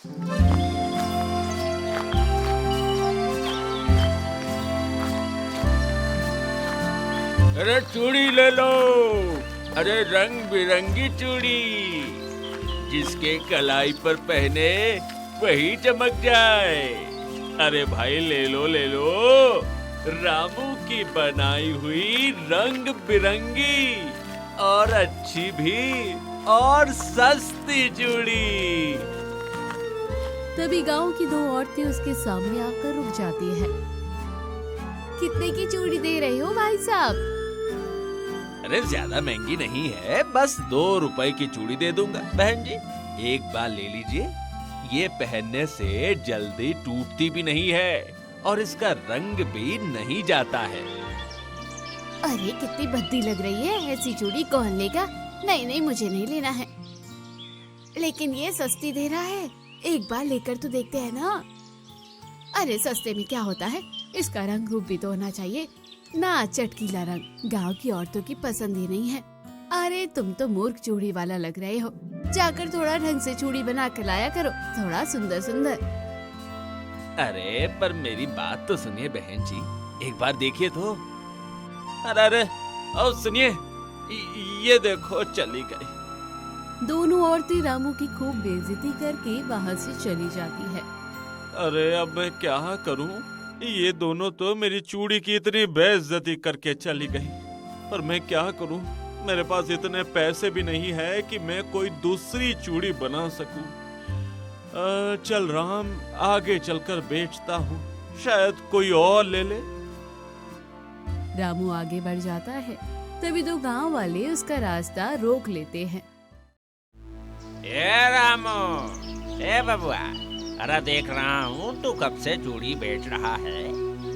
अरे चूड़ी ले लो, अरे रंग बिरंगी चूड़ी, जिसके कलाई पर पहने वही चमक जाए। अरे भाई ले लो ले लो, रामू की बनाई हुई रंग बिरंगी और अच्छी भी और सस्ती चूड़ी। तभी गांव की दो औरतें उसके सामने आकर रुक जाती है। कितने की चूड़ी दे रहे हो भाई साहब? अरे ज्यादा महंगी नहीं है, बस 2 रुपए की चूड़ी दे दूंगा बहन जी। एक बार ले लीजिए, ये पहनने से जल्दी टूटती भी नहीं है और इसका रंग भी नहीं जाता है। अरे कितनी भद्दी लग रही है, ऐसी चूड़ी कौन लेगा? नहीं नहीं, मुझे नहीं लेना है। लेकिन ये सस्ती दे रहा है, एक बार लेकर तो देखते हैं ना। अरे सस्ते में क्या होता है, इसका रंग रूप भी तो होना चाहिए ना। चटकीला रंग गांव की औरतों की पसंद ही नहीं है। अरे तुम तो मूर्ख चूड़ी वाला लग रहे हो, जाकर थोड़ा ढंग से चूड़ी बना कर लाया करो, थोड़ा सुंदर सुंदर। अरे पर मेरी बात तो सुनिए बहन जी, एक बार देखिए तो। अरे अरे और सुनिए, ये देखो चली गई। दोनों औरतें रामू की खूब बेइज्जती करके वहाँ से चली जाती है। अरे अब मैं क्या करूं? ये दोनों तो मेरी चूड़ी की इतनी बेइज्जती करके चली गई, पर मैं क्या करूं? मेरे पास इतने पैसे भी नहीं है कि मैं कोई दूसरी चूड़ी बना सकूं। चल राम, आगे चलकर बेचता हूं, शायद कोई और ले ले। रामू आगे बढ़ जाता है, तभी दो गांव वाले उसका रास्ता रोक लेते हैं। ए रामू, ए बबुआ, अरे देख रहा हूँ तू कब से चूड़ी बेच रहा है,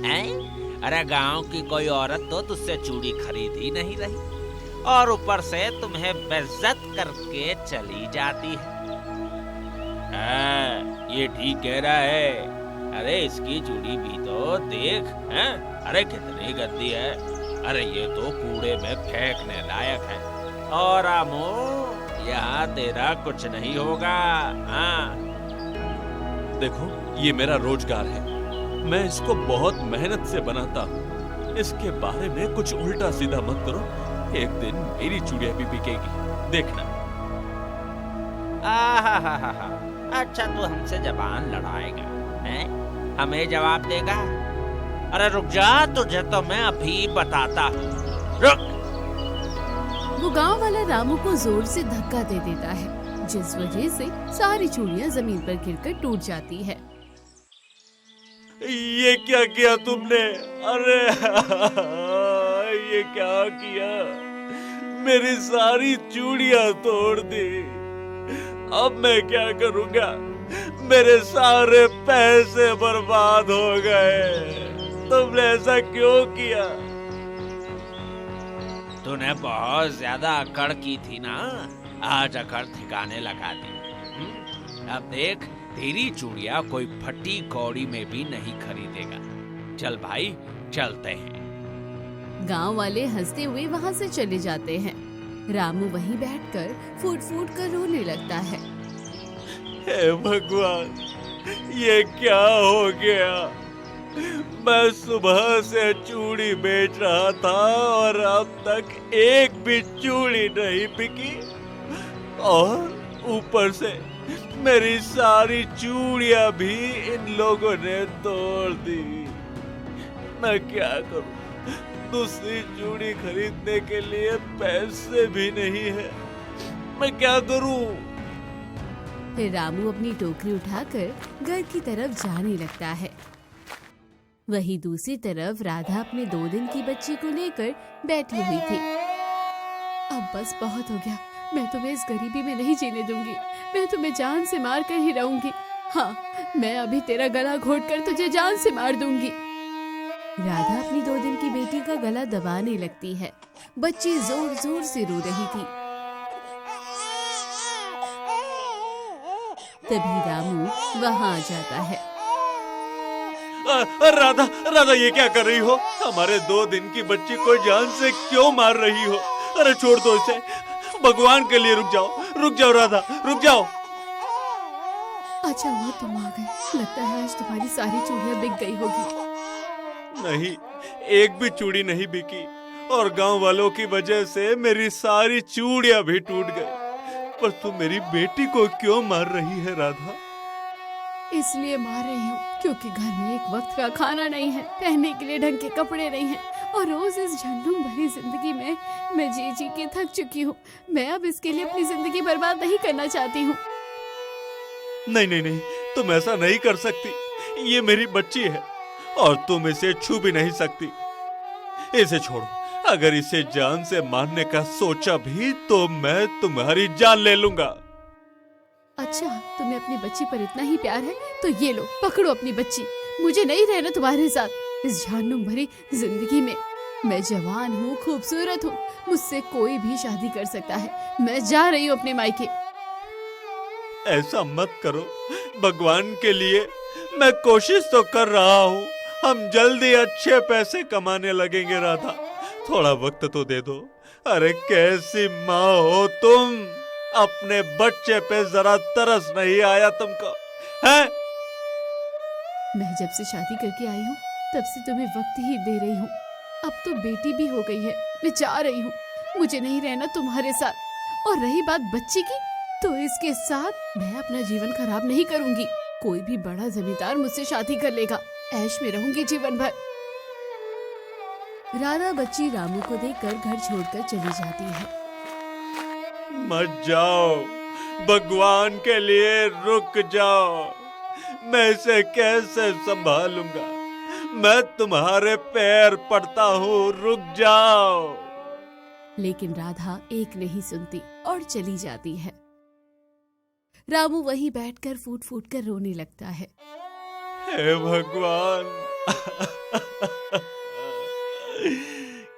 हैं? अरे गांव की कोई औरत तो तुझसे चूड़ी खरीद ही नहीं रही और ऊपर से तुम्हें बेइज्जत करके चली जाती है। ये ठीक कह रहा है। अरे इसकी चूड़ी भी तो देख, हैं? अरे कितनी गंदी है। अरे ये तो कूड़े में फेंकने लायक है। और रामू, यहाँ तेरा कुछ नहीं होगा। हाँ देखो, ये मेरा रोजगार है, मैं इसको बहुत मेहनत से बनाता हूँ। इसके बारे में कुछ उल्टा सीधा मत करो, एक दिन मेरी चूड़ियां भी बिकेगी, देखना। आहा, अच्छा तू हमसे जबान लड़ाएगा, हैं? हमें जवाब देगा? अरे रुक जा, तुझे तो मैं अभी बताता हूँ, रुक। वो गांव वाला रामू को जोर से धक्का दे देता है, जिस वजह से सारी चूड़ियां जमीन पर गिरकर टूट जाती है। ये क्या किया तुमने? अरे ये क्या किया? मेरी सारी चूड़ियां तोड़ दी। अब मैं क्या करूंगा? मेरे सारे पैसे बर्बाद हो गए। तुमने ऐसा क्यों किया? तूने बहुत ज्यादा अकड़ की थी ना, आज अकड़ ठिकाने लगा दी। अब देख, तेरी चूड़ियां कोई फटी कौड़ी में भी नहीं खरीदेगा। चल भाई, चलते हैं। गांव वाले हंसते हुए वहाँ से चले जाते हैं। रामू वहीं बैठकर फूट फूट कर रोने लगता है। हे भगवान, ये क्या हो गया? मैं सुबह से चूड़ी बेच रहा था और अब तक एक भी चूड़ी नहीं बिकी, और ऊपर से मेरी सारी चूड़ियां भी इन लोगों ने तोड़ दी। मैं क्या करूं? दूसरी चूड़ी खरीदने के लिए पैसे भी नहीं है। मैं क्या करूं? फिर रामू अपनी टोकरी उठाकर घर की तरफ जाने लगता है। वहीं दूसरी तरफ राधा अपने 2 दिन की बच्ची को लेकर बैठी हुई थी। अब बस बहुत हो गया, मैं तुम्हें इस गरीबी में नहीं जीने दूंगी। मैं तुम्हें जान से मार कर ही रहूंगी। हाँ, मैं अभी तेरा गला घोट कर तुझे जान से मार दूंगी। राधा अपनी 2 दिन की बेटी का गला दबाने लगती है। बच्ची जोर जोर से रो रही थी। तभी रामू वहाँ आ जाता है। राधा, राधा ये क्या कर रही हो? हमारे 2 दिन की बच्ची को जान से क्यों मार रही हो? अरे छोड़ दो इसे, भगवान के लिए रुक जाओ राधा, रुक जाओ। अच्छा हुआ तुम आ गए। लगता है आज तुम्हारी सारी चूड़ियां बिक गई होगी। नहीं, एक भी चूड़ी नहीं बिकी और गांव वालों की वजह से मेरी सारी चूड़ियां भी टूट गई। पर तू मेरी बेटी को क्यों मार रही है राधा? इसलिए मार रही हूँ क्योंकि घर में एक वक्त का खाना नहीं है, पहनने के लिए ढंग के कपड़े नहीं हैं, और रोज इस झंडूम भरी जिंदगी में मैं जी जी के थक चुकी हूँ। मैं अब इसके लिए अपनी जिंदगी बर्बाद नहीं करना चाहती हूँ। नहीं नहीं नहीं, तुम ऐसा नहीं कर सकती। ये मेरी बच्ची है और तुम इसे छू भी नहीं सकती। इसे छोड़ो, अगर इसे जान से मारने का सोचा भी तो मैं तुम्हारी जान ले लूंगा। अच्छा, तुम्हें अपनी बच्ची पर इतना ही प्यार है तो ये लो, पकड़ो अपनी बच्ची। मुझे नहीं रहना तुम्हारे साथ इस झंडूम भरी जिंदगी में। मैं जवान हूँ, खूबसूरत हूँ, मुझसे कोई भी शादी कर सकता है। मैं जा रही हूँ अपने मायके। ऐसा मत करो, भगवान के लिए मैं कोशिश तो कर रहा हूँ। हम जल्दी अच्छे पैसे कमाने लगेंगे राधा, थोड़ा वक्त तो दे दो। अरे कैसी माँ हो तुम, अपने बच्चे पे जरा तरस नहीं आया तुमको हैं? मैं जब से शादी करके आई हूँ तब से तुम्हें वक्त ही दे रही हूँ। अब तो बेटी भी हो गई है, मैं जा रही हूँ। मुझे नहीं रहना तुम्हारे साथ। और रही बात बच्ची की, तो इसके साथ मैं अपना जीवन खराब नहीं करूंगी। कोई भी बड़ा जमींदार मुझसे शादी कर लेगा, ऐश में रहूंगी जीवन भर। राधा बच्ची रामू को देखकर घर छोड़कर चली जाती है। मत जाओ, भगवान के लिए रुक जाओ। मैं इसे कैसे संभालूंगा? मैं तुम्हारे पैर पड़ता हूँ, रुक जाओ। लेकिन राधा एक नहीं सुनती और चली जाती है। रामू वहीं बैठकर फूट फूट कर रोने लगता है। हे भगवान,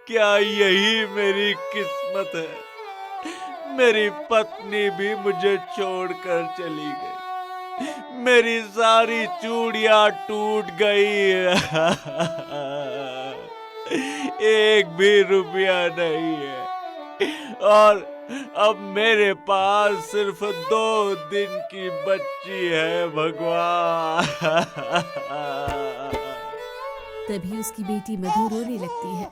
क्या यही मेरी किस्मत है? मेरी पत्नी भी मुझे छोड़कर चली गई, मेरी सारी चूड़ियां टूट गई, एक भी रुपया नहीं है, और अब मेरे पास सिर्फ 2 दिन की बच्ची है। भगवान। तभी उसकी बेटी मधु रोने लगती है।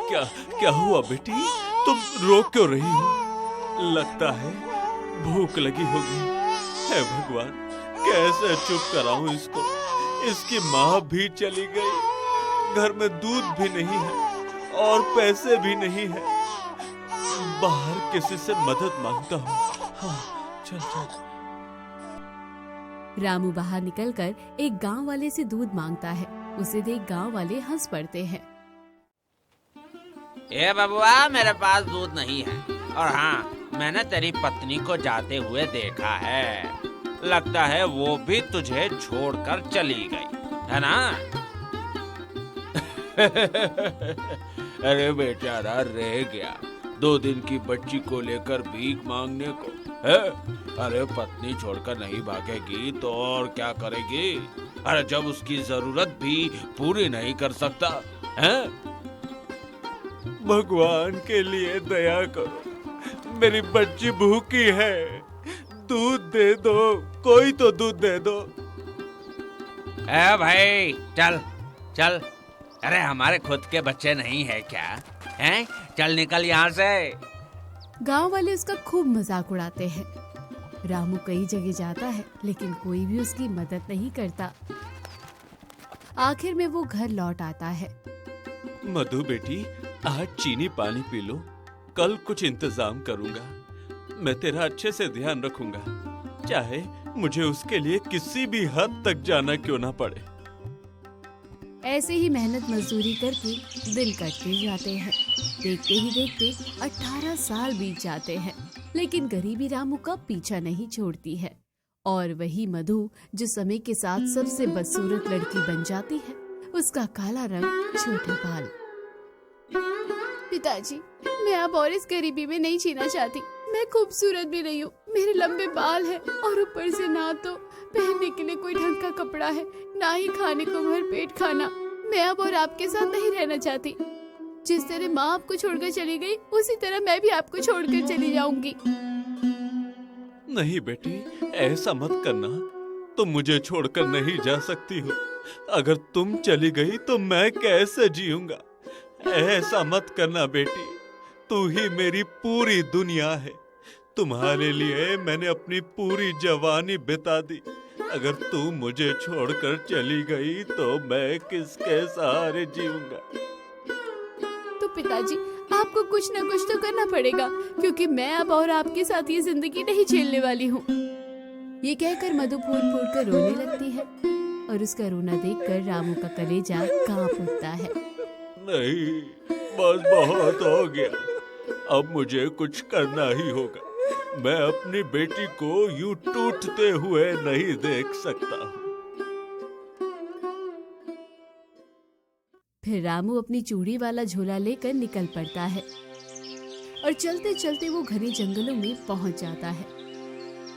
क्या क्या हुआ बेटी, तुम रो क्यों रही हो? लगता है भूख लगी होगी। हे भगवान, कैसे चुप कराऊं इसको? इसकी माँ भी चली गई, घर में दूध भी नहीं है और पैसे भी नहीं है। बाहर किसी से मदद मांगता हूँ। हाँ, चल चल। रामू बाहर निकलकर एक गांव वाले से दूध मांगता है। उसे देख गांव वाले हंस पड़ते हैं। ए बबुआ, मेरे पास दूध नहीं है, और हाँ, मैंने तेरी पत्नी को जाते हुए देखा है। लगता है वो भी तुझे छोड़कर चली गई, है ना? अरे बेचारा रह गया 2 दिन की बच्ची को लेकर भीख मांगने को है। अरे पत्नी छोड़कर नहीं भागेगी तो और क्या करेगी? अरे जब उसकी जरूरत भी पूरी नहीं कर सकता है। भगवान के लिए दया करो, मेरी बच्ची भूखी है, दूध दे दो, कोई तो दूध दे दो। ए भाई, चल चल। अरे हमारे खुद के बच्चे नहीं है क्या? हैं? चल निकल यहाँ से। गांव वाले उसका खूब मजाक उड़ाते हैं। रामू कई जगह जाता है लेकिन कोई भी उसकी मदद नहीं करता। आखिर में वो घर लौट आता है। मधु बेटी, आज चीनी पानी पी लो, कल कुछ इंतजाम करूंगा। मैं तेरा अच्छे से ध्यान रखूंगा, चाहे मुझे उसके लिए किसी भी हद तक जाना क्यों ना पड़े। ऐसे ही मेहनत मजदूरी करके दिन कटते जाते हैं। देखते ही देखते 18 साल बीत जाते हैं, लेकिन गरीबी रामू का पीछा नहीं छोड़ती है। और वही मधु जो समय के साथ सबसे बदसूरत लड़की बन जाती है, उसका काला रंग, छोटे बाल। पिताजी, मैं अब और इस गरीबी में नहीं जीना चाहती। मैं खूबसूरत भी नहीं हूँ, मेरे लंबे बाल हैं, और ऊपर से ना तो पहनने के लिए कोई ढंग का कपड़ा है, ना ही खाने को भर पेट खाना। मैं अब और आपके साथ नहीं रहना चाहती। जिस तरह माँ आपको छोड़कर चली गई, उसी तरह मैं भी आपको छोड़कर चली जाऊंगी। नहीं बेटी, ऐसा मत करना। तुम मुझे छोड़कर नहीं जा सकती हो। अगर तुम चली गई तो मैं कैसे जीऊंगा? ऐसा मत करना बेटी। तू ही मेरी पूरी दुनिया है। तुम्हारे लिए मैंने अपनी पूरी जवानी बिता दी। अगर तू मुझे छोड़कर चली गई तो मैं किसके सहारे जीऊंगा? तो पिताजी, आपको कुछ न कुछ तो करना पड़ेगा, क्योंकि मैं अब और आपके साथ ये जिंदगी नहीं झेलने वाली हूँ। ये कहकर मधु फूट फूट कर रोने लगती है और उसका रोना देखकर रामू का कलेजा कांप उठता है। नहीं, बस बहुत हो गया। अब मुझे कुछ करना ही होगा। मैं अपनी बेटी को यूं टूटते हुए नहीं देख सकता हूँ। फिर रामू अपनी चूड़ी वाला झोला लेकर निकल पड़ता है और चलते चलते वो घने जंगलों में पहुंच जाता है,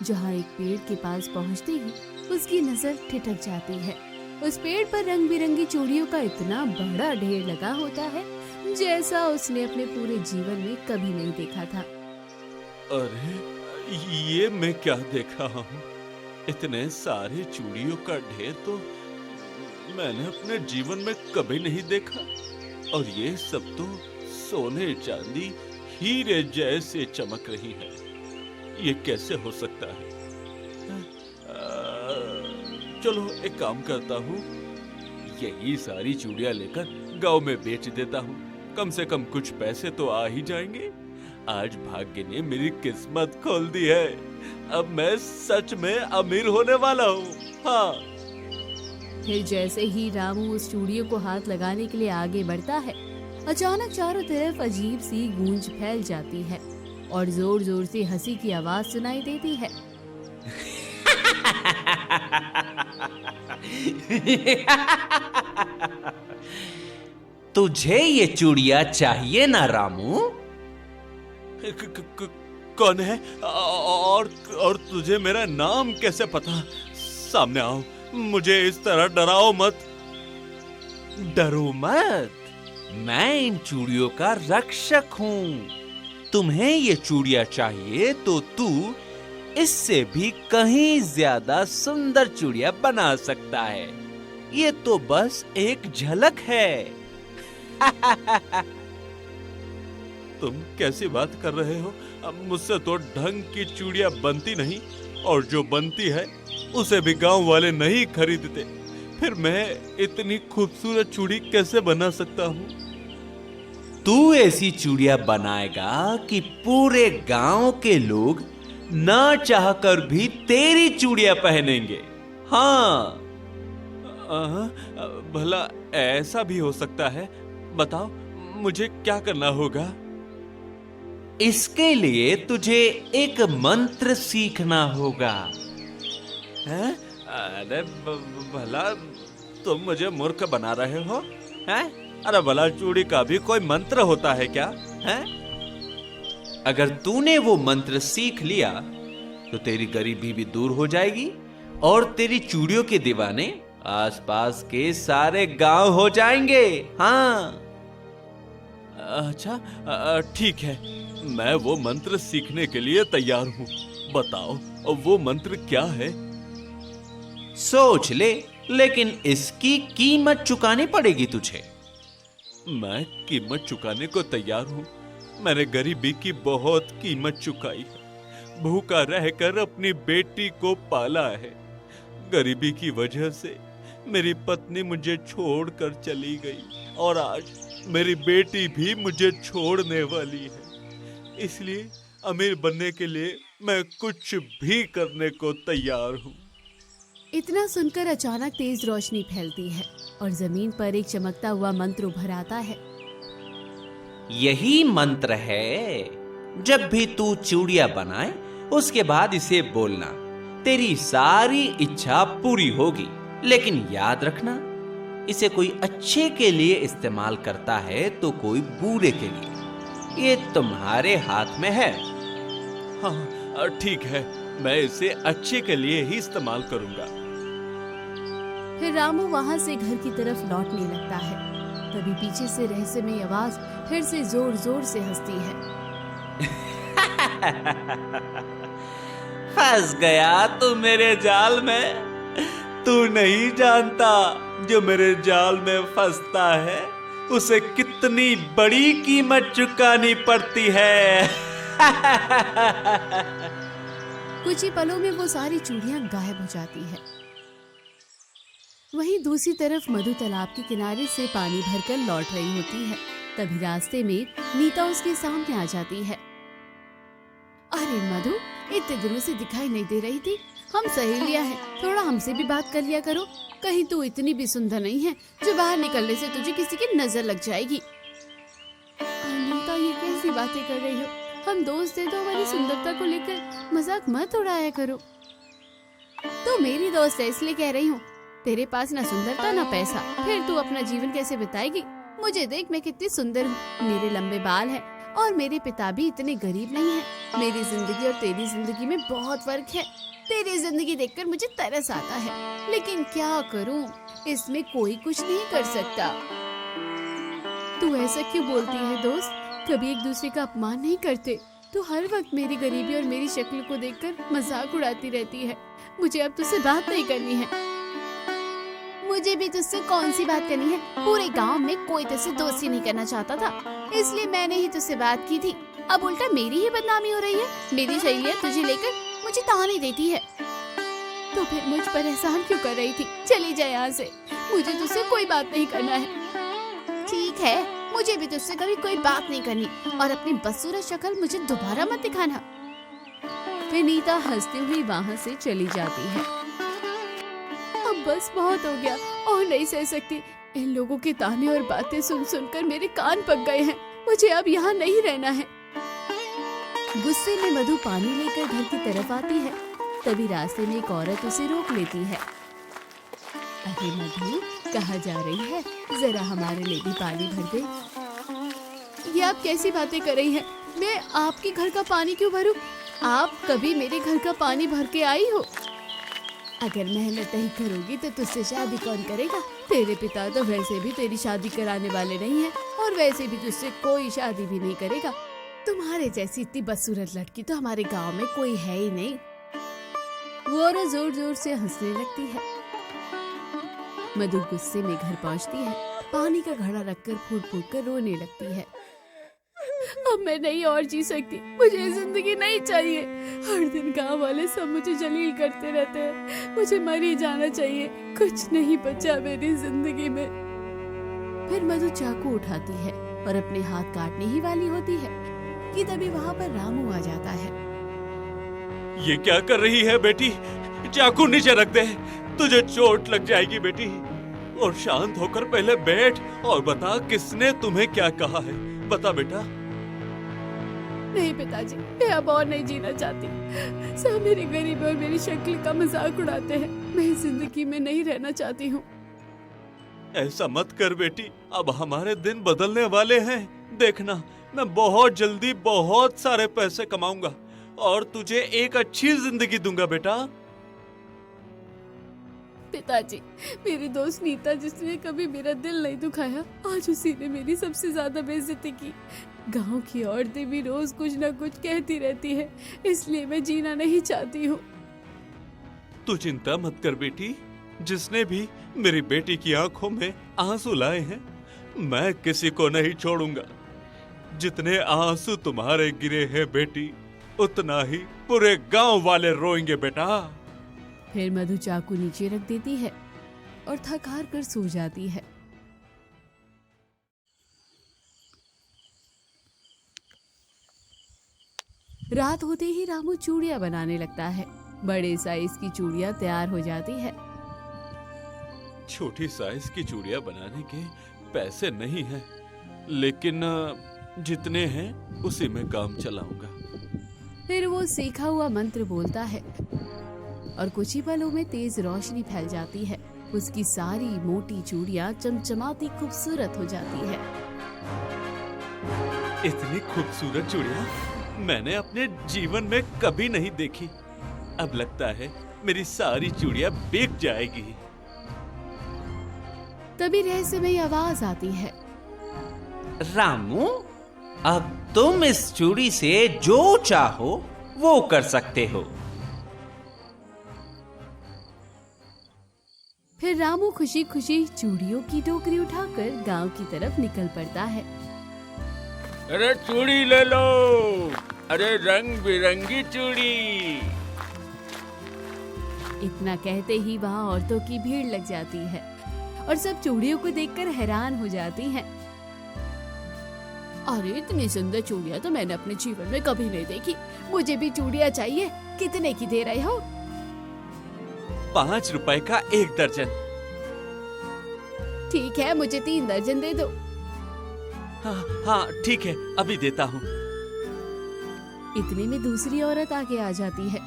जहाँ एक पेड़ के पास पहुंचते ही उसकी नजर ठिठक जाती है। उस पेड़ पर रंग बिरंगी चूड़ियों का इतना बड़ा ढेर लगा होता है जैसा उसने अपने पूरे जीवन में कभी नहीं देखा था। अरे, ये मैं क्या देख रहा हूँ? इतने सारे चूड़ियों का ढेर तो मैंने अपने जीवन में कभी नहीं देखा। और ये सब तो सोने चांदी हीरे जैसे चमक रही है। ये कैसे हो सकता है? चलो एक काम करता हूँ, यही सारी चूड़ियां लेकर गांव में बेच देता हूँ। कम से कम कुछ पैसे तो आ ही जाएंगे। आज भाग्य ने मेरी किस्मत खोल दी है। अब मैं सच में अमीर होने वाला हूँ। हाँ। फिर जैसे ही रामू उस चूड़ियों को हाथ लगाने के लिए आगे बढ़ता है, अचानक चारों तरफ अजीब सी गूंज फैल जाती है और जोर जोर से हंसी की आवाज सुनाई देती है। तुझे ये चूड़ियां चाहिए ना रामू? कौन है? और तुझे मेरा नाम कैसे पता? सामने आओ, मुझे इस तरह डराओ मत। डरो मत, मैं इन चूड़ियों का रक्षक हूँ। तुम्हें ये चूड़ियां चाहिए तो तू इससे भी कहीं ज्यादा सुंदर चूड़ियां बना सकता है। ये तो बस एक झलक है। तुम कैसी बात कर रहे हो? अब मुझसे तो ढंग की चूड़ियां बनती नहीं, और जो बनती है उसे भी गांव वाले नहीं खरीदते। फिर मैं इतनी खूबसूरत चूड़ी कैसे बना सकता हूँ? तू ऐसी चूड़ियां बनाएगा कि पूरे गांव के लोग ना चाहकर भी तेरी चूड़ियां पहनेंगे। हाँ। भला ऐसा भी हो सकता है? बताओ, मुझे क्या करना होगा? इसके लिए तुझे एक मंत्र सीखना होगा। हैं? अरे भला तुम मुझे मूर्ख बना रहे हो? हैं? अरे भला चूड़ी का भी कोई मंत्र होता है क्या? हैं? अगर तूने वो मंत्र सीख लिया तो तेरी गरीबी भी दूर हो जाएगी और तेरी चूड़ियों के दीवाने आसपास के सारे गांव हो जाएंगे। हाँ। अच्छा, ठीक है, मैं वो मंत्र सीखने के लिए तैयार हूँ। बताओ, वो मंत्र क्या है? सोच ले, लेकिन इसकी कीमत चुकानी पड़ेगी तुझे। मैं कीमत चुकाने को तैयार हूँ। मैंने गरीबी की बहुत कीमत चुकाई है। भूखा रहकर अपनी बेटी को पाला है। गरीबी की वजह से मेरी पत्नी मुझे छोड़कर चली गई और आज मेरी बेटी भी मुझे छोड़ने वाली है। इसलिए अमीर बनने के लिए मैं कुछ भी करने को तैयार हूँ। इतना सुनकर अचानक तेज रोशनी फैलती है और जमीन पर एक चमकता हुआ मंत्र उभर आता है। यही मंत्र है। जब भी तू चूड़ियां बनाए उसके बाद इसे बोलना, तेरी सारी इच्छा पूरी होगी। लेकिन याद रखना, इसे कोई अच्छे के लिए इस्तेमाल करता है तो कोई बुरे के लिए। ये तुम्हारे हाथ में है। हाँ, ठीक है, मैं इसे अच्छे के लिए ही इस्तेमाल करूंगा। फिर रामू वहाँ से घर की तरफ लौटने लगता है तभी पीछे से रहस्यमयी आवाज फिर से जोर जोर से हंसती है। फंस गया तू मेरे जाल में। तू नहीं जानता जो मेरे जाल में फंसता है उसे कितनी बड़ी कीमत चुकानी पड़ती है। कुछ ही पलों में वो सारी चूड़ियां गायब हो जाती है। वहीं दूसरी तरफ मधु तालाब के किनारे से पानी भरकर लौट रही होती है। तभी रास्ते में नीता उसके सामने आ जाती है। अरे मधु, इतने दिनों से दिखाई नहीं दे रही थी। हम सहेलियां हैं, थोड़ा हमसे भी बात कर लिया करो। कहीं तू इतनी भी सुंदर नहीं है जो बाहर निकलने से तुझे किसी की नजर लग जाएगी। नीता, ये कैसी बातें कर रही हो? हम दोस्त हैं तो हमारी सुंदरता को लेकर मजाक मत उड़ाया करो। तो मेरी दोस्त है इसलिए कह रही हूँ। तेरे पास ना सुंदरता ना पैसा, फिर तू अपना जीवन कैसे बिताएगी? मुझे देख, मैं कितनी सुंदर हूँ। मेरे लंबे बाल हैं और मेरे पिता भी इतने गरीब नहीं हैं। मेरी जिंदगी और तेरी जिंदगी में बहुत फर्क है। तेरी जिंदगी देखकर मुझे तरस आता है, लेकिन क्या करूँ, इसमें कोई कुछ नहीं कर सकता। तू ऐसा क्यों बोलती है दोस्त? कभी एक दूसरे का अपमान नहीं करते। तू हर वक्त मेरी गरीबी और मेरी शक्ल को देखकर मजाक उड़ाती रहती है। मुझे अब तुझसे बात नहीं करनी है। मुझे भी तुझसे कौन सी बात करनी है? पूरे गांव में कोई तुझसे दोस्ती नहीं करना चाहता था, इसलिए मैंने ही तुझसे बात की थी। अब उल्टा मेरी ही बदनामी हो रही है। मेरी सहेलियां तुझे लेकर मुझे ताने देती है। तो फिर मुझ पर एहसान क्यों कर रही थी? चली जाए यहाँ से, मुझे तुझसे कोई बात नहीं करना है। ठीक है, मुझे भी तुझसे कभी कोई बात नहीं करनी, और अपनी बदसूरत शक्ल मुझे दोबारा मत दिखाना। फिर नीता हंसती हुई वहाँ से चली जाती है। अब बस बहुत हो गया, और नहीं सह सकती। इन लोगों के ताने और बातें सुन सुनकर मेरे कान पक गए हैं। मुझे अब यहाँ नहीं रहना है। गुस्से में मधु पानी लेकर घर की तरफ आती है। तभी रास्ते में एक औरत उसे रोक लेती है। अरे मधु, कहाँ जा रही है? जरा हमारे लिए भी पानी भर दे। ये आप कैसी बातें कर रही हैं? मैं आपके घर का पानी क्यों भरूं? आप कभी मेरे घर का पानी भर के आई हो? अगर मेहनत नहीं करोगी तो तुझसे शादी कौन करेगा? तेरे पिता तो वैसे भी तेरी शादी कराने वाले नहीं हैं, और वैसे भी तुझसे कोई शादी भी नहीं करेगा। तुम्हारे जैसी इतनी बदसूरत लड़की तो हमारे गांव में कोई है ही नहीं। वो औरत जोर जोर से हंसने लगती है। मधु गुस्से में घर पहुंचती है। पानी का घड़ा रखकर फूट फूट कर रोने लगती है। अब मैं नहीं और जी सकती, मुझे जिंदगी नहीं चाहिए। हर दिन गांव वाले सब मुझे जलील करते रहते हैं। मुझे मर ही जाना चाहिए। कुछ नहीं बचा मेरी जिंदगी में। फिर मधु चाकू उठाती है और अपने हाथ काटने ही वाली होती है कि तभी वहाँ पर रामू आ जाता है। ये क्या कर रही है बेटी? चाकू नीचे रख दे, तुझे चोट लग जाएगी बेटी। और शांत होकर पहले बैठ और बता किसने तुम्हें क्या कहा है। बता बेटा। नहीं पिताजी, मैं अब और नहीं जीना चाहती। सब मेरी गरीबी और मेरी शक्ल का मजाक उड़ाते हैं। मैं इस जिंदगी में नहीं रहना चाहती हूँ। ऐसा मत कर बेटी, अब हमारे दिन बदलने वाले हैं। देखना, मैं बहुत जल्दी बहुत सारे पैसे कमाऊंगा और तुझे एक अच्छी जिंदगी दूंगा बेटा। पिताजी, मेरी दोस्त नीता जिसने कभी मेरा दिल नहीं दुखाया, आज उसी ने मेरी सबसे ज्यादा बेइज्जती की। गांव की औरतें भी रोज कुछ न कुछ कहती रहती है, इसलिए मैं जीना नहीं चाहती हूँ। तू चिंता मत कर बेटी। जिसने भी मेरी बेटी की आंखों में आंसू लाए हैं, मैं किसी को नहीं छोड़ूंगा। जितने आंसू तुम्हारे गिरे हैं बेटी, उतना ही पूरे गांव वाले रोएंगे बेटा। फिर मधु चाकू नीचे रख देती है और थक हार कर सो जाती है। रात होते ही रामू चूड़ियां बनाने लगता है। बड़े साइज की चूड़ियां तैयार हो जाती है। छोटी साइज की चूड़ियां बनाने के पैसे नहीं हैं, लेकिन जितने हैं उसी में काम चलाऊंगा। फिर वो सीखा हुआ मंत्र बोलता है और कुछ ही पलों में तेज रोशनी फैल जाती है। उसकी सारी मोटी चूड़ियां चमचमाती खूबसूरत हो जाती है। इतनी खूबसूरत चूड़ियां मैंने अपने जीवन में कभी नहीं देखी। अब लगता है मेरी सारी चूड़ियां बिक जाएगी। तभी रहस्यमयी आवाज आती है। रामू, अब तुम इस चूड़ी से जो चाहो वो कर सकते हो। फिर रामू खुशी खुशी चूड़ियों की टोकरी उठाकर गांव की तरफ निकल पड़ता है। अरे चूड़ी ले लो, अरे रंग बिरंगी चूड़ी। इतना कहते ही वहाँ औरतों की भीड़ लग जाती है और सब चूड़ियों को देखकर हैरान हो जाती हैं। अरे इतनी सुंदर चूड़ियां तो मैंने अपने जीवन में कभी नहीं देखी। मुझे भी चूड़ियां चाहिए। कितने की दे रहे हो? 5 रुपए का 1 दर्जन। ठीक है, मुझे 3 दर्जन दे दो। हाँ ठीक है, अभी देता हूँ। इतने में दूसरी औरत आगे आ जाती है।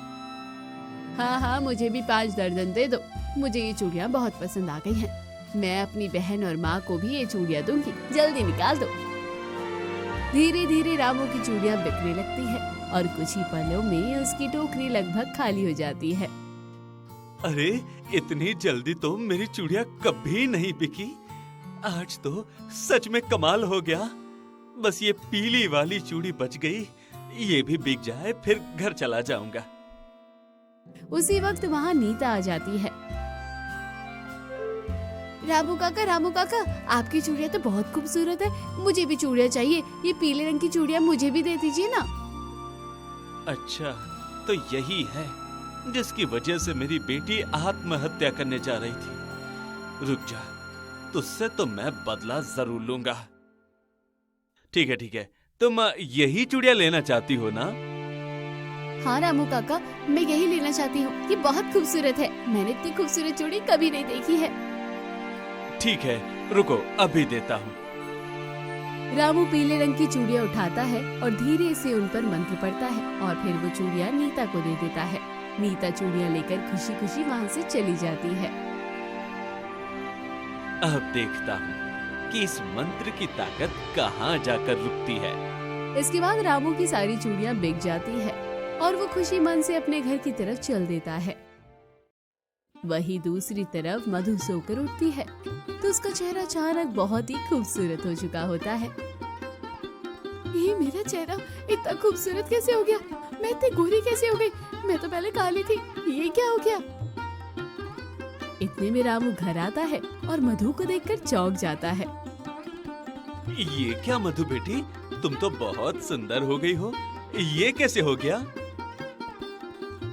हाँ, मुझे भी 5 दर्जन दे दो। मुझे ये चूड़ियां बहुत पसंद आ गई हैं। मैं अपनी बहन और माँ को भी ये चूड़ियां दूंगी। जल्दी निकाल दो। धीरे धीरे रामू की चूड़ियां बिकने लगती है और कुछ ही पलों में उसकी टोकरी लगभग खाली हो जाती है। अरे इतनी जल्दी तो मेरी चूड़ियां कभी नहीं बिकी। आज तो सच में कमाल हो गया। बस ये पीली वाली चूड़ी बच गई। ये भी बिक जाए फिर घर चला जाऊंगा। उसी वक्त वहाँ नीता आ जाती है। रामू काका, आपकी चूड़ियां तो बहुत खूबसूरत है। मुझे भी चूड़ियां चाहिए। ये पीले रंग की चूड़ियां मुझे भी दे दीजिए ना। अच्छा, तो यही है जिसकी वजह से मेरी बेटी आत्महत्या करने जा रही थी। रुक जा, तुझसे तो मैं बदला जरूर लूंगा। ठीक है, तुम यही चूड़ियां लेना चाहती हो ना? हाँ रामू काका, मैं यही लेना चाहती हूँ। ये बहुत खूबसूरत है। मैंने इतनी खूबसूरत चूड़ी कभी नहीं देखी है। ठीक है, रुको अभी देता हूँ। रामू पीले रंग की चूड़ियाँ उठाता है और धीरे से उन पर मंत्र पड़ता है और फिर वो चूड़ियाँ नीता को दे देता है। नीता चूड़ियाँ लेकर खुशी खुशी वहाँ से चली जाती है। अब देखता हूँ कि इस मंत्र की ताकत कहाँ जाकर रुकती है। इसके बाद रामू की सारी चूड़ियाँ बिक जाती है और वो खुशी मन से अपने घर की तरफ चल देता है। वही दूसरी तरफ मधु सोकर उठती है तो उसका चेहरा अचानक बहुत ही खूबसूरत हो चुका होता है। ये मेरा चेहरा इतना खूबसूरत कैसे हो गया? मैं इतनी गोरी कैसे हो गई? मैं तो पहले काली थी। ये क्या हो गया? इतने में रामू घर आता है और मधु को देखकर चौंक जाता है। ये क्या मधु बेटी, तुम तो बहुत सुंदर हो गई हो। ये कैसे हो गया?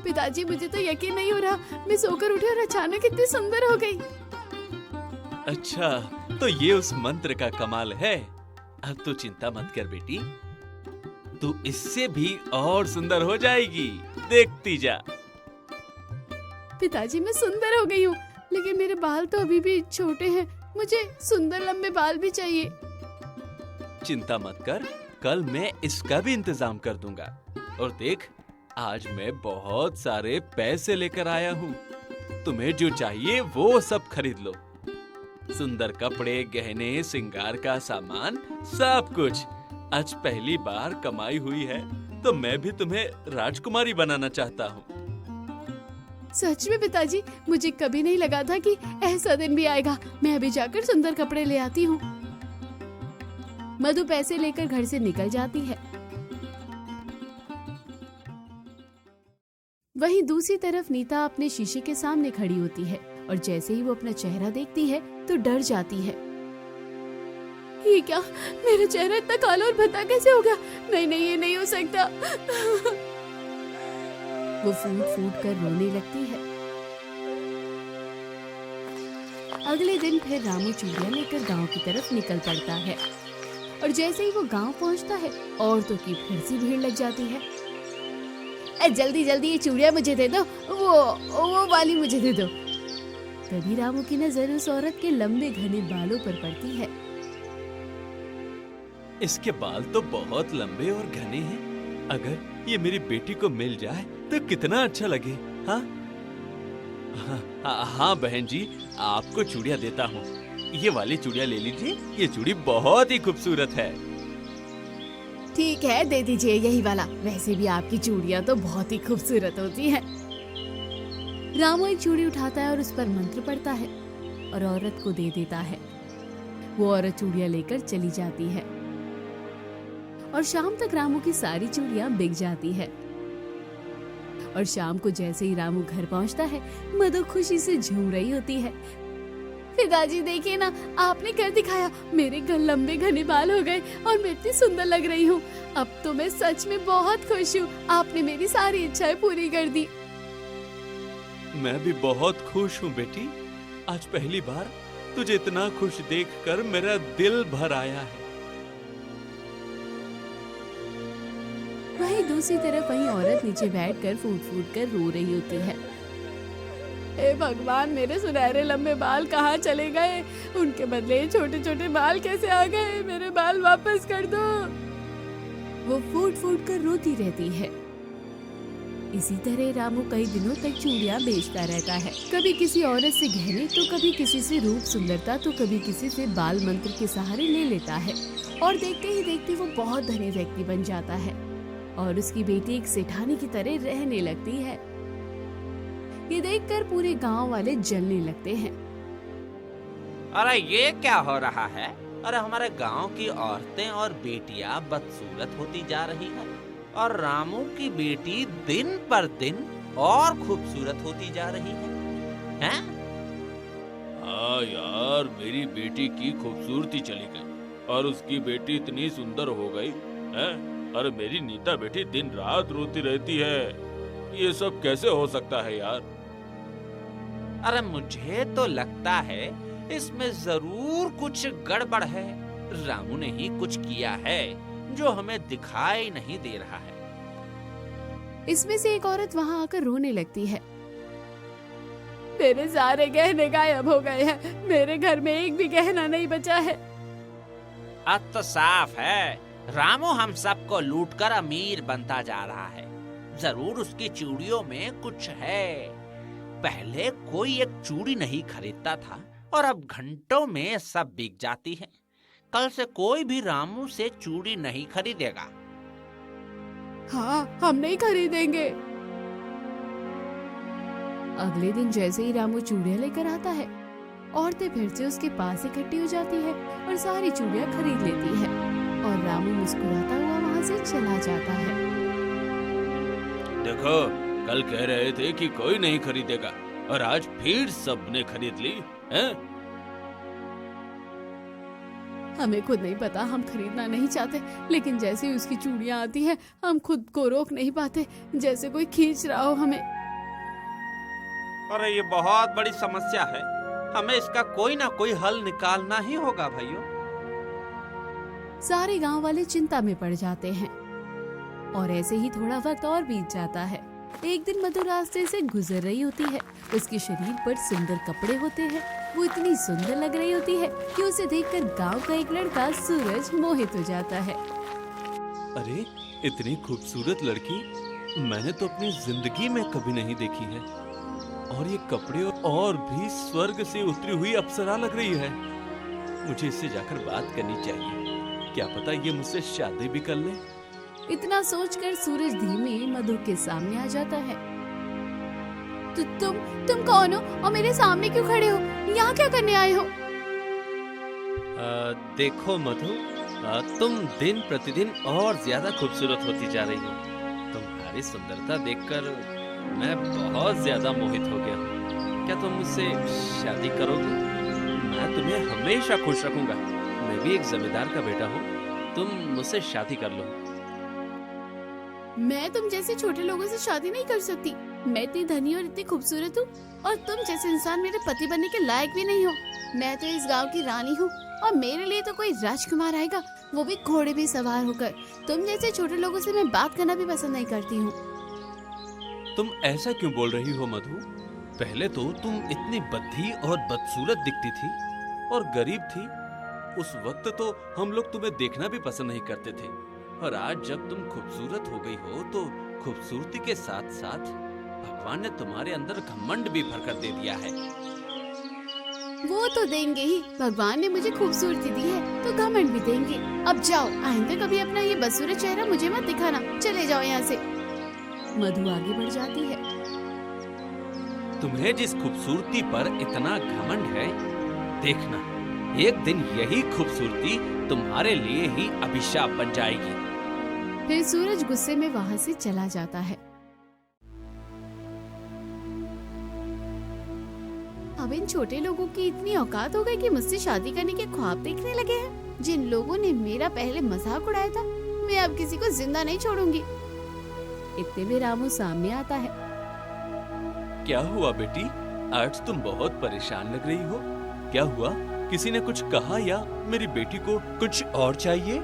पिताजी, मुझे तो यकीन नहीं हो रहा। मैं सोकर उठी और अचानक इतनी सुंदर हो गई। अच्छा, तो ये उस मंत्र का कमाल है। अब तू चिंता मत कर बेटी, तू इससे भी और सुंदर हो जाएगी। देखती जा। पिताजी, मैं सुंदर हो गई हूँ, लेकिन मेरे बाल तो अभी भी छोटे हैं। मुझे सुंदर लंबे बाल भी चाहिए। चिंता मत कर, कल मैं इसका भी इंतजाम कर दूंगा। और देख, आज मैं बहुत सारे पैसे लेकर आया हूँ। तुम्हें जो चाहिए वो सब खरीद लो। सुंदर कपड़े, गहने, श्रृंगार का सामान, सब कुछ। आज पहली बार कमाई हुई है तो मैं भी तुम्हें राजकुमारी बनाना चाहता हूँ। सच में पिताजी, मुझे कभी नहीं लगा था कि ऐसा दिन भी आएगा। मैं अभी जाकर सुंदर कपड़े ले आती हूँ। मधु पैसे लेकर घर से निकल जाती है। वहीं दूसरी तरफ नीता अपने शीशे के सामने खड़ी होती है और जैसे ही वो अपना चेहरा देखती है तो डर जाती है। ये क्या, मेरा चेहरा इतना काला और भद्दा कैसे हो गया? नहीं, ये नहीं हो सकता। वो फूट फूट कर रोने लगती है। अगले दिन फिर रामू चूड़ियां लेकर गांव की तरफ निकल पड़ता है और जैसे ही वो गांव पहुंचता है औरतों की फिर से भीड़ लग जाती है। जल्दी ये चूड़ियां मुझे दे दो, वो वाली मुझे दे दो। तभी रामू की नजर उस औरत के लंबे घने बालों पर पड़ती है। इसके बाल तो बहुत लंबे और घने हैं। अगर ये मेरी बेटी को मिल जाए तो कितना अच्छा लगे। हाँ बहन जी, आपको चूड़ियां देता हूँ। ये वाली चूड़ियां ले लीजिए। ये चूड़ी बहुत ही खूबसूरत है। ठीक है, दे दीजिए यही वाला। वैसे भी आपकी चूड़ियां तो बहुत ही खूबसूरत होती हैं। रामू एक चूड़ी उठाता है और उस पर मंत्र पढ़ता है और औरत को दे देता है। वो औरत चूड़ियां लेकर चली जाती है और शाम तक रामू की सारी चूड़ियां बिक जाती है। और शाम को जैसे ही रामू घर पहुंचता है, मधु खुशी से झूम रही होती है। पिताजी देखिए ना, आपने कर दिखाया, मेरे लंबे घने बाल हो गए और मैं इतनी सुंदर लग रही हूँ। अब तो मैं सच में बहुत खुश हूँ, आपने मेरी सारी इच्छाएं पूरी कर दी। मैं भी बहुत खुश हूँ बेटी। आज पहली बार तुझे इतना खुश देखकर मेरा दिल भर आया है। वहीं दूसरी तरफ वही औरत नीचे बैठकर फूट फूट कर रो रही होती है। हे भगवान, मेरे सुनहरे लंबे बाल कहाँ चले गए? उनके बदले छोटे छोटे बाल कैसे आ गए? मेरे बाल वापस कर दो। वो फूट फूट कर रोती रहती है। इसी तरह रामू कई दिनों तक चूड़ियां बेचता रहता है। कभी किसी औरत से गहने, तो कभी किसी से रूप सुंदरता, तो कभी किसी से बाल मंत्र के सहारे ले लेता है। और देखते ही देखते वो बहुत धनी व्यक्ति बन जाता है और उसकी बेटी एक सेठानी की तरह रहने लगती है। ये देखकर पूरे गांव वाले जलने लगते हैं। अरे ये क्या हो रहा है? अरे हमारे गांव की औरतें और बेटियां बदसूरत होती जा रही है और रामू की बेटी दिन पर दिन और खूबसूरत होती जा रही है। हैं? हाँ यार, मेरी बेटी की खूबसूरती चली गई और उसकी बेटी इतनी सुंदर हो गई है। अरे मेरी नीता बेटी दिन रात रोती रहती है। ये सब कैसे हो सकता है यार? अरे मुझे तो लगता है इसमें जरूर कुछ गड़बड़ है। रामू ने ही कुछ किया है जो हमें दिखाई नहीं दे रहा है। इसमें से एक औरत वहाँ आकर रोने लगती है। मेरे सारे गहने गायब हो गए हैं, मेरे घर में एक भी गहना नहीं बचा है। अब तो साफ है, रामू हम सबको लूटकर अमीर बनता जा रहा है। जरूर उसकी चूड़ियों में कुछ है। पहले कोई एक चूड़ी नहीं खरीदता था और अब घंटों में सब बिक जाती है। कल से कोई भी रामू से चूड़ी नहीं खरीदेगा। हाँ, हम नहीं खरीदेंगे। अगले दिन जैसे ही रामू चूड़ियां लेकर आता है, औरतें फिर से उसके पास इकट्ठी हो जाती है और सारी चूड़ियां खरीद लेती है और रामू मुस्कुराता हुआ वहाँ से चला जाता है। देखो, कल कह रहे थे कि कोई नहीं खरीदेगा और आज फिर सबने खरीद ली है। हमें खुद नहीं पता, हम खरीदना नहीं चाहते, लेकिन जैसे ही उसकी चूड़ियां आती हैं, हम खुद को रोक नहीं पाते, जैसे कोई खींच रहा हो हमें। अरे ये बहुत बड़ी समस्या है, हमें इसका कोई ना कोई हल निकालना ही होगा भाइयों। सारे गांव वाले चिंता में पड़ जाते हैं और ऐसे ही थोड़ा वक्त और बीत जाता है। एक दिन मधु रास्ते से गुजर रही होती है। उसके शरीर पर सुंदर कपड़े होते हैं। वो इतनी सुंदर लग रही होती है कि उसे देखकर गांव का एक लड़का सूरज मोहित हो जाता है। अरे इतनी खूबसूरत लड़की मैंने तो अपनी जिंदगी में कभी नहीं देखी है और ये कपड़े और भी स्वर्ग से उतरी हुई अप्सरा लग रही है। मुझे इससे जाकर बात करनी चाहिए, क्या पता ये मुझसे शादी भी कर ले। इतना सोचकर सूरज धीमे मधु के सामने आ जाता है। तुम कौन हो और मेरे सामने क्यों खड़े हो? यहाँ क्या करने आए हो? देखो मधु, तुम दिन प्रतिदिन और ज्यादा खूबसूरत होती जा रही हो। तुम्हारी सुंदरता देखकर मैं बहुत ज्यादा मोहित हो गया हूँ। क्या तुम मुझसे शादी करोगी? मैं तुम्हें हमेशा खुश रखूंगा। मैं भी एक जमींदार का बेटा हूँ, तुम मुझसे शादी कर लो। मैं तुम जैसे छोटे लोगों से शादी नहीं कर सकती। मैं इतनी धनी और इतनी खूबसूरत हूँ और तुम जैसे इंसान मेरे पति बनने के लायक भी नहीं हो। मैं तो इस गांव की रानी हूँ और मेरे लिए तो कोई राजकुमार आएगा, वो भी घोड़े पे सवार होकर। तुम जैसे छोटे लोगों से मैं बात करना भी पसंद नहीं करती हूँ। तुम ऐसा क्यों बोल रही हो मधु? पहले तो तुम इतनी बद्धी और बदसूरत दिखती थी और गरीब थी। उस वक्त तो हम लोग तुम्हें देखना भी पसंद नहीं करते थे और आज जब तुम खूबसूरत हो गई हो तो खूबसूरती के साथ साथ भगवान ने तुम्हारे अंदर घमंड भी भर कर दे दिया है। वो तो देंगे ही, भगवान ने मुझे खूबसूरती दी है तो घमंड भी देंगे। अब जाओ, आइंदा कभी अपना ये बदसूरत चेहरा मुझे मत दिखाना। चले जाओ यहाँ से। मधु आगे बढ़ जाती है। तुम्हें जिस खूबसूरती पर इतना घमंड है, देखना एक दिन यही खूबसूरती तुम्हारे लिए ही अभिशाप बन जाएगी। फिर सूरज गुस्से में वहाँ से चला जाता है। अब इन छोटे लोगों की इतनी औकात हो गई कि मुझसे शादी करने के ख्वाब देखने लगे हैं। जिन लोगों ने मेरा पहले मजाक उड़ाया था, मैं अब किसी को जिंदा नहीं छोड़ूंगी। इतने में रामू सामने आता है। क्या हुआ बेटी, आज तुम बहुत परेशान लग रही हो। क्या हुआ, किसी ने कुछ कहा या मेरी बेटी को कुछ और चाहिए?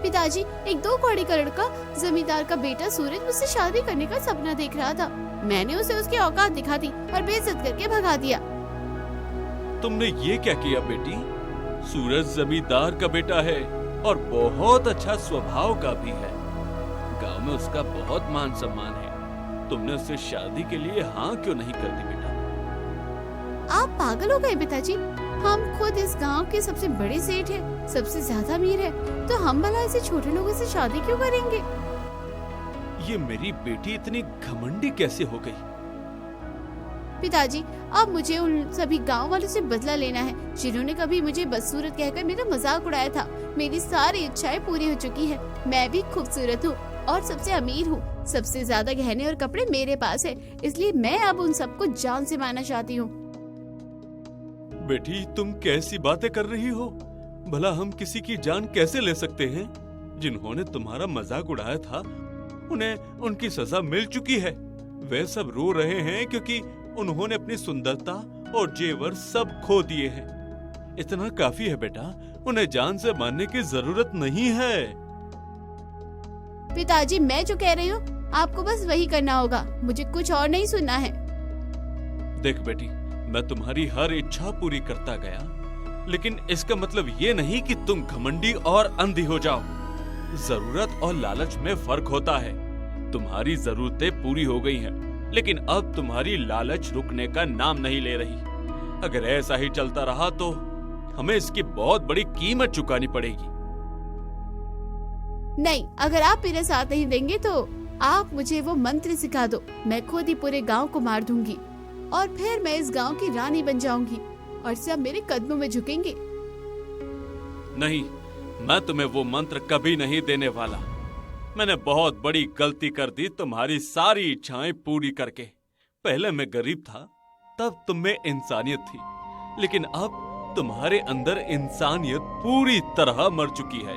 पिताजी, एक 2 कौड़ी का लड़का, जमींदार का बेटा सूरज मुझसे शादी करने का सपना देख रहा था। मैंने उसे उसकी औकात दिखा दी और बेइज्जत करके भगा दिया। तुमने ये क्या किया बेटी? सूरज जमींदार का बेटा है और बहुत अच्छा स्वभाव का भी है। गांव में उसका बहुत मान सम्मान है। तुमने उससे शादी के लिए हाँ क्यों नहीं कर दी बेटा? आप पागल हो गए पिताजी। हम खुद इस गांव के सबसे बड़े सेठ हैं, सबसे ज्यादा अमीर है, तो हम भला ऐसे छोटे लोगों से शादी क्यों करेंगे? ये मेरी बेटी इतनी घमंडी कैसे हो गई? पिताजी, अब मुझे उन सभी गांव वालों से बदला लेना है जिन्होंने कभी मुझे बदसूरत कहकर मेरा मजाक उड़ाया था। मेरी सारी इच्छाएं पूरी हो चुकी है। मैं भी खूबसूरत हूँ और सबसे अमीर हूँ। सबसे ज्यादा गहने और कपड़े मेरे पास है, इसलिए मैं अब उन सबको जान से मारना चाहती हूँ। बेटी, तुम कैसी बातें कर रही हो? भला हम किसी की जान कैसे ले सकते हैं? जिन्होंने तुम्हारा मजाक उड़ाया था उन्हें उनकी सजा मिल चुकी है। वे सब रो रहे हैं क्योंकि उन्होंने अपनी सुंदरता और जेवर सब खो दिए हैं। इतना काफी है बेटा, उन्हें जान से मारने की जरूरत नहीं है। पिताजी, मैं जो कह रही हूँ आपको बस वही करना होगा, मुझे कुछ और नहीं सुनना है। देख बेटी, मैं तुम्हारी हर इच्छा पूरी करता गया, लेकिन इसका मतलब ये नहीं कि तुम घमंडी और अंधी हो जाओ। जरूरत और लालच में फर्क होता है। तुम्हारी जरूरतें पूरी हो गई हैं, लेकिन अब तुम्हारी लालच रुकने का नाम नहीं ले रही। अगर ऐसा ही चलता रहा तो हमें इसकी बहुत बड़ी कीमत चुकानी पड़ेगी। नहीं, अगर आप मेरे साथ नहीं देंगे तो आप मुझे वो मंत्र सिखा दो। मैं खुद ही पूरे गांव को मार दूंगी और फिर मैं इस गांव की रानी बन जाऊंगी और सब मेरे कदमों में झुकेंगे। नहीं, मैं तुम्हें वो मंत्र कभी नहीं देने वाला। मैंने बहुत बड़ी गलती कर दी तुम्हारी सारी इच्छाएं पूरी करके। पहले मैं गरीब था, तब तुम में इंसानियत थी, लेकिन अब तुम्हारे अंदर इंसानियत पूरी तरह मर चुकी है।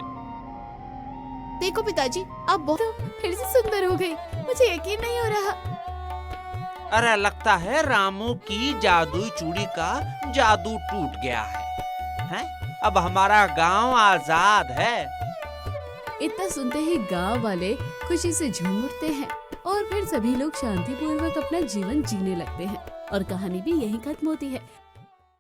देखो पिताजी, आप बहुत फिर से सुंदर हो गए। मुझे यकीन नहीं हो रहा। अरे लगता है रामू की जादुई चूड़ी का जादू टूट गया है? अब हमारा गांव आजाद है। इतना सुनते ही गांव वाले खुशी से झूम उठते हैं और फिर सभी लोग शांतिपूर्वक अपना जीवन जीने लगते हैं और कहानी भी यहीं खत्म होती है।